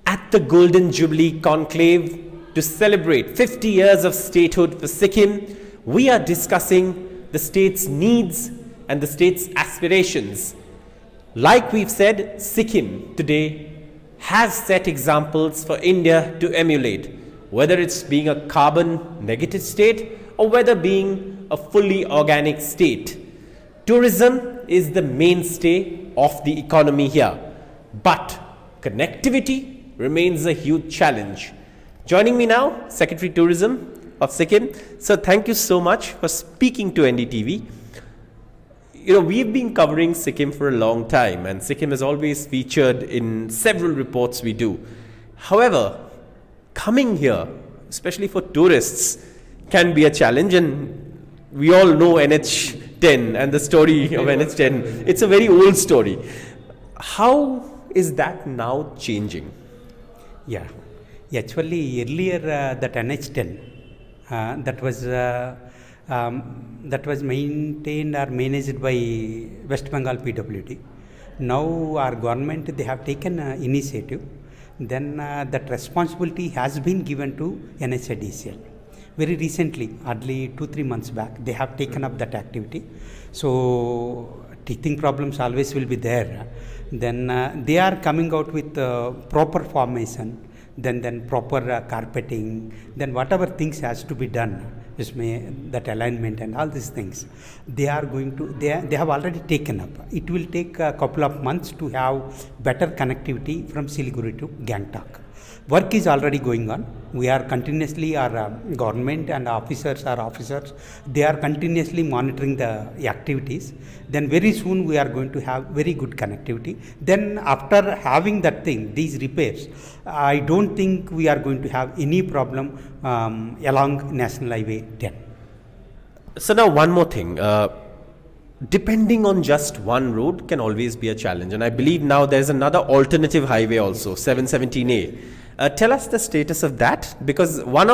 At the Golden Jubilee Conclave to celebrate 50 years of statehood for Sikkim, we are discussing the state's needs and the state's aspirations. Like we've said, Sikkim today has set examples for India to emulate, whether it's being a carbon negative state or whether being a fully organic state. Tourism is the mainstay of the economy here, but connectivity remains a huge challenge. Joining me now, Secretary Tourism of Sikkim. So thank you so much for speaking to NDTV. We've been covering Sikkim for a long time, and Sikkim has always featured in several reports we do. However, coming here, especially for tourists, can be a challenge, and we all know NH10 and the story of NH10. It's a very old story. How is that now changing? Yeah, actually earlier that NH10 that was maintained or managed by West Bengal PWD. Now our government, they have taken initiative. Then that responsibility has been given to NHIDCL. Very recently, hardly 2-3 months back, they have taken up that activity. So teething problems always will be there. Then they are coming out with proper formation, then proper carpeting, then whatever things has to be done, that alignment and all these things, they are going to, they have already taken up. It will take a couple of months to have better connectivity from Siliguri to Gangtok. Work is already going on. We are continuously, our government and officers, they are continuously monitoring the activities. Then very soon we are going to have very good connectivity. Then after having that thing, these repairs, I don't think we are going to have any problem along National Highway 10. So now one more thing. Depending on just one road can always be a challenge. And I believe now there's another alternative highway also, 717A. Tell us the status of that, because one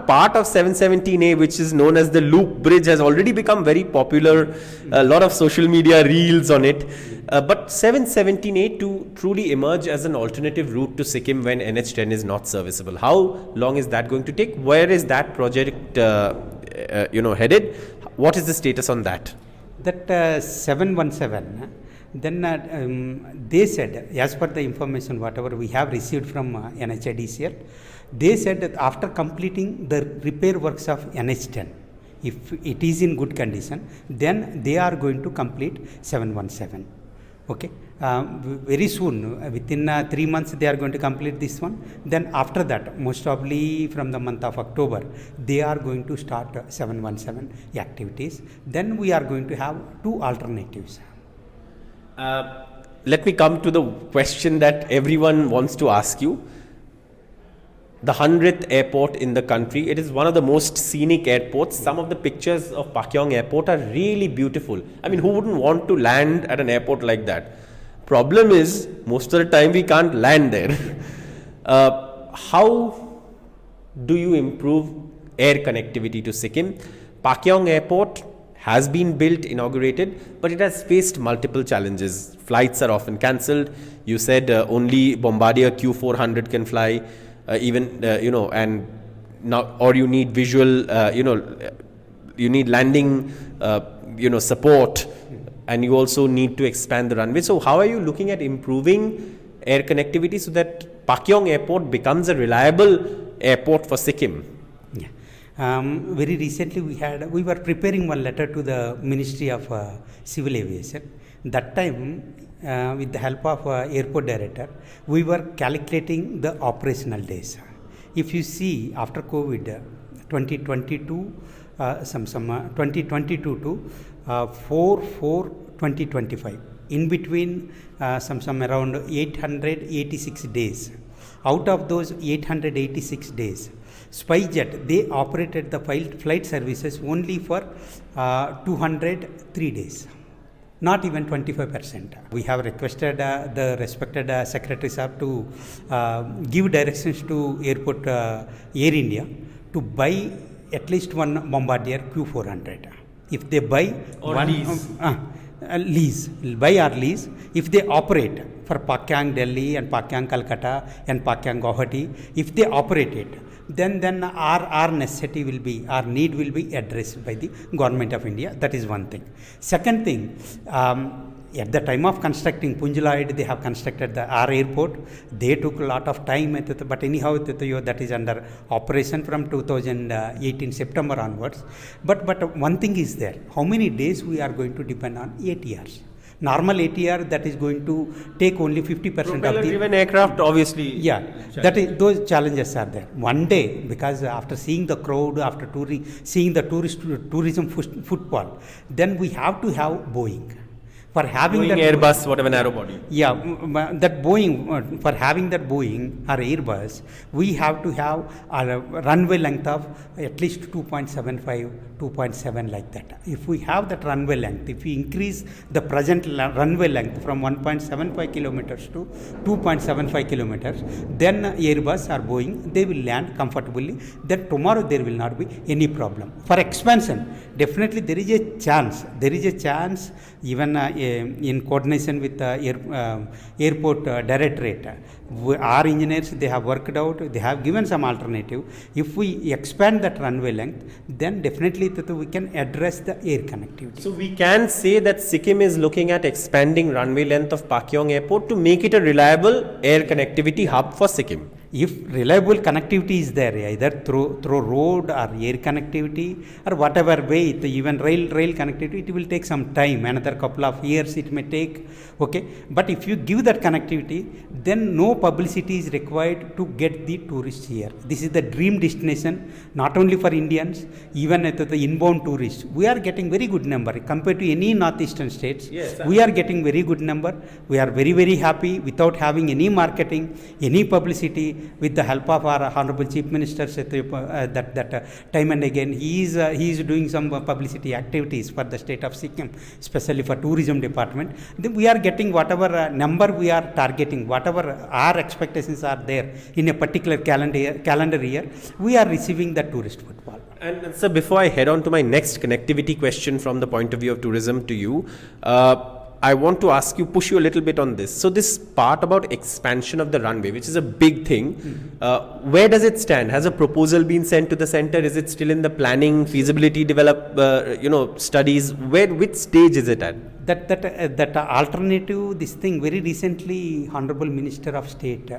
part of 717A, which is known as the Loop Bridge, has already become very popular. A lot of social media reels on it. But 717A to truly emerge as an alternative route to Sikkim when NH10 is not serviceable. How long is that going to take? Where is that project headed? What is the status on that? That 717, then they said, as per the information whatever we have received from NHIDCL, they said that after completing the repair works of NH10, if it is in good condition, then they are going to complete 717. Okay, very soon, within 3 months, they are going to complete this one. Then after that, most probably from the month of October, they are going to start 717 activities. Then we are going to have 2 alternatives. Let me come to the question that everyone wants to ask you. The 100th airport in the country. It is one of the most scenic airports. Some of the pictures of Pakyong airport are really beautiful. I mean, who wouldn't want to land at an airport like that? Problem is, most of the time we can't land there. How do you improve air connectivity to Sikkim? Pakyong airport has been built, inaugurated, but it has faced multiple challenges. Flights are often cancelled. You said only Bombardier Q400 can fly. And now, or you need visual, you need landing, support, and you also need to expand the runway. So how are you looking at improving air connectivity so that Pakyong Airport becomes a reliable airport for Sikkim? Yeah. Very recently we were preparing one letter to the Ministry of Civil Aviation. That time, with the help of airport director, we were calculating the operational days. If you see after COVID, 2022 to 4/4/2025, in between some around 886 days. Out of those 886 days, SpiceJet, they operated the flight services only for 203 days. Not even 25%. We have requested the respected Secretary Saab to give directions to Airport Air India to buy at least one Bombardier Q400. If they buy lease, buy or lease. If they operate for Pakyang Delhi and Pakyang Calcutta and Pakyang Guwahati, if they operate it, then our necessity will be, our need will be addressed by the government of India. That is one thing. Second thing, at the time of constructing Punjaloid, they have constructed our airport. They took a lot of time, but anyhow, that is under operation from 2018 September onwards. But one thing is there: how many days we are going to depend on ATRs? Normal ATR that is going to take only 50% of the propeller-driven aircraft, obviously. Yeah, that is, those challenges are there. One day, because after seeing the crowd, after seeing the tourism footfall, then we have to have Boeing. For having Boeing, that Airbus, whatever narrow body. Yeah, that Boeing, for having that Boeing or Airbus, we have to have a runway length of at least 2.75, 2.7 like that. If we have that runway length, if we increase the present runway length from 1.75 kilometers to 2.75 kilometers, then Airbus or Boeing, they will land comfortably. Then tomorrow there will not be any problem. For expansion, definitely there is a chance. There is a chance even in coordination with the airport directorate. Our engineers, they have worked out, they have given some alternative. If we expand that runway length, then definitely we can address the air connectivity. So we can say that Sikkim is looking at expanding runway length of Pakyong Airport to make it a reliable air connectivity hub for Sikkim. If reliable connectivity is there, either through road or air connectivity or whatever way, even rail connectivity, it will take some time, another couple of years it may take, okay. But if you give that connectivity, then no publicity is required to get the tourists here. This is the dream destination, not only for Indians, even the inbound tourists. We are getting very good number compared to any northeastern states. Yes, we are getting very good number. We are very, very happy without having any marketing, any publicity. With the help of our Honorable Chief Minister, that time and again, he is doing some publicity activities for the state of Sikkim, especially for tourism department. Then we are getting whatever number we are targeting, whatever our expectations are there in a particular calendar year, we are receiving the tourist footfall. And sir, before I head on to my next connectivity question from the point of view of tourism to you, I want to push you a little bit on this. So this part about expansion of the runway, which is a big thing, where does it stand? Has a proposal been sent to the center? Is it still in the planning, feasibility, studies? Which stage is it at? That alternative, this thing, very recently, Honorable Minister of State,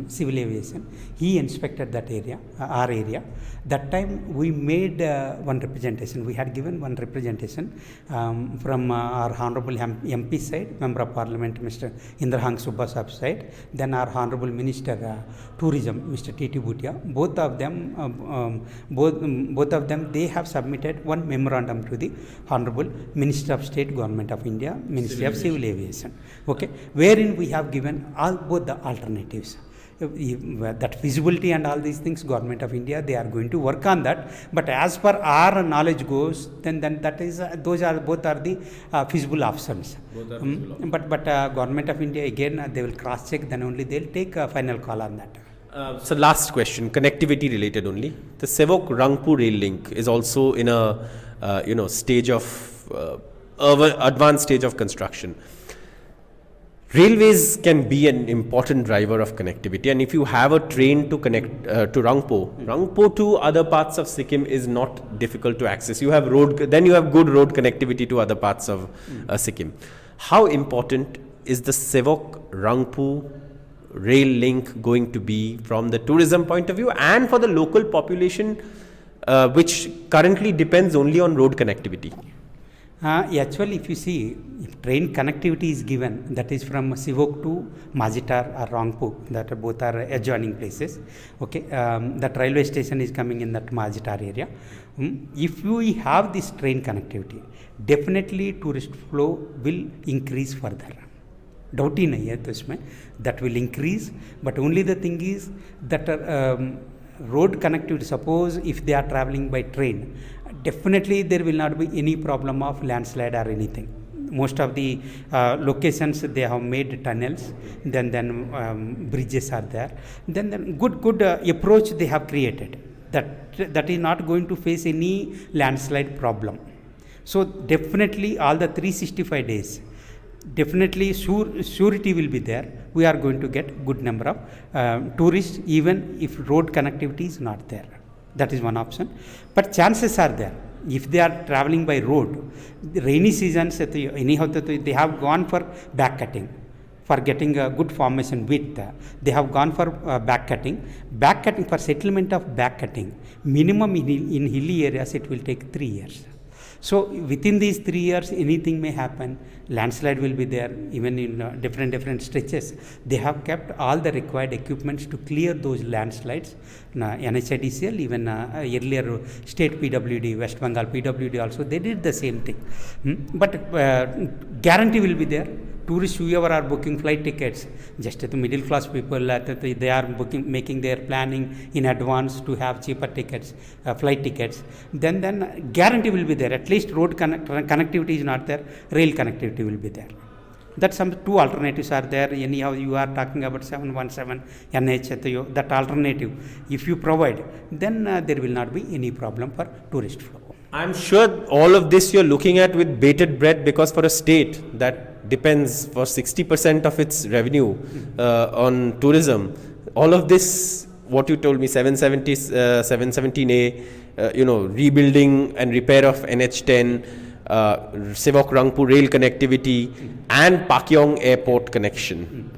Civil Aviation, he inspected that area, our area. That time we made one representation. We had given one representation from our Honorable MP side, Member of Parliament, Mr. Indrahang Subbasab side, then our Honorable Minister Tourism, Mr. T.T. Bhutia. Both of them, they have submitted one memorandum to the Honorable Minister of State, Government of India, Ministry of Civil Aviation, okay, wherein we have given both the alternatives. That feasibility and all these things, Government of India, they are going to work on that. But as per our knowledge goes, then that is both are the feasible options. But Government of India, again, they will cross check. Then only they will take a final call on that. So last question, connectivity related only. The Sivok-Rangpo rail link is also in a stage of advanced stage of construction. Railways can be an important driver of connectivity, and if you have a train to connect to Rangpo to other parts of Sikkim is not difficult to access. You have good road connectivity to other parts of Sikkim. How important is the Sivok-Rangpo rail link going to be from the tourism point of view and for the local population, which currently depends only on road connectivity? Actually, if you see, if train connectivity is given, that is from Sivok to Majitar or Rangpo, that both are adjoining places. Okay, that railway station is coming in that Majitar area. If we have this train connectivity, definitely tourist flow will increase further. Doubt ही नहीं है तो इसमें that will increase, but only the thing is that road connectivity, suppose if they are traveling by train, definitely there will not be any problem of landslide or anything. Most of the locations, they have made tunnels, then bridges are there, then good approach they have created, that is not going to face any landslide problem. So definitely all the 365 days, definitely surety will be there. We are going to get good number of tourists even if road connectivity is not there. That is one option. But chances are there. If they are traveling by road, the rainy seasons, anyhow, they have gone for backcutting. For getting a good formation width, they have gone for backcutting. Backcutting, for settlement of backcutting, minimum in hilly areas it will take 3 years. So within these 3 years anything may happen. Landslide will be there even in different stretches. They have kept all the required equipments to clear those landslides. NHIDCL, even earlier state PWD, West Bengal PWD also, they did the same thing. But guarantee will be there. Tourists whoever are booking flight tickets, just the middle class people, they are making their planning in advance to have cheaper tickets, flight tickets. Then guarantee will be there. At least road connectivity is not there, rail connectivity will be there. That some two alternatives are there. Anyhow, you are talking about 717 NH, that alternative. If you provide, then there will not be any problem for tourist flow. I'm sure all of this you're looking at with bated breath, because for a state that depends for 60% of its revenue on tourism, all of this, what you told me, 717A, rebuilding and repair of NH10, Sivok-Rangpo rail connectivity, and Pakyong airport connection.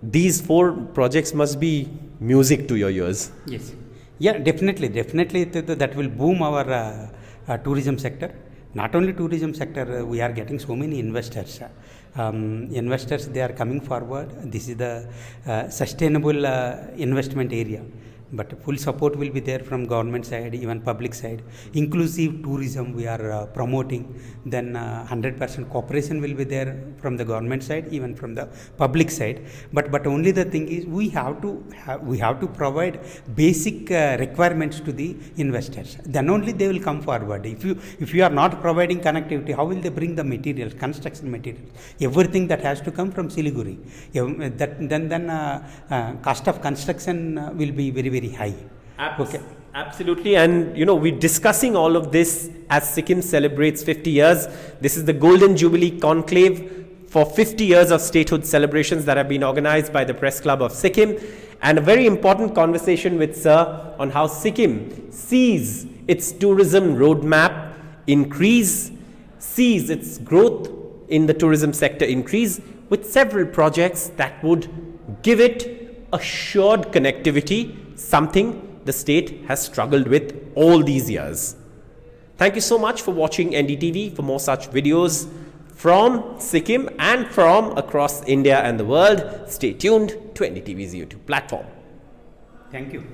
These 4 projects must be music to your ears. Yes. Yeah, definitely that will boom our tourism sector. Not only tourism sector, we are getting so many investors. Investors, they are coming forward. This is the sustainable investment area. But full support will be there from government side, even public side. Inclusive tourism we are promoting. Then 100% cooperation will be there from the government side, even from the public side. But only the thing is we have to provide basic requirements to the investors. Then only they will come forward. If you are not providing connectivity, how will they bring the materials, construction materials? Everything that has to come from Siliguri. Then cost of construction will be very high. Okay. Absolutely. And we're discussing all of this as Sikkim celebrates 50 years. This is the Golden Jubilee Conclave for 50 years of statehood celebrations that have been organized by the Press Club of Sikkim, and a very important conversation with Sir on how Sikkim sees its tourism roadmap increase, sees its growth in the tourism sector increase, with several projects that would give it assured connectivity, something the state has struggled with all these years. Thank you so much for watching NDTV. For more such videos from Sikkim and from across India and the world, stay tuned to NDTV's YouTube platform. Thank you.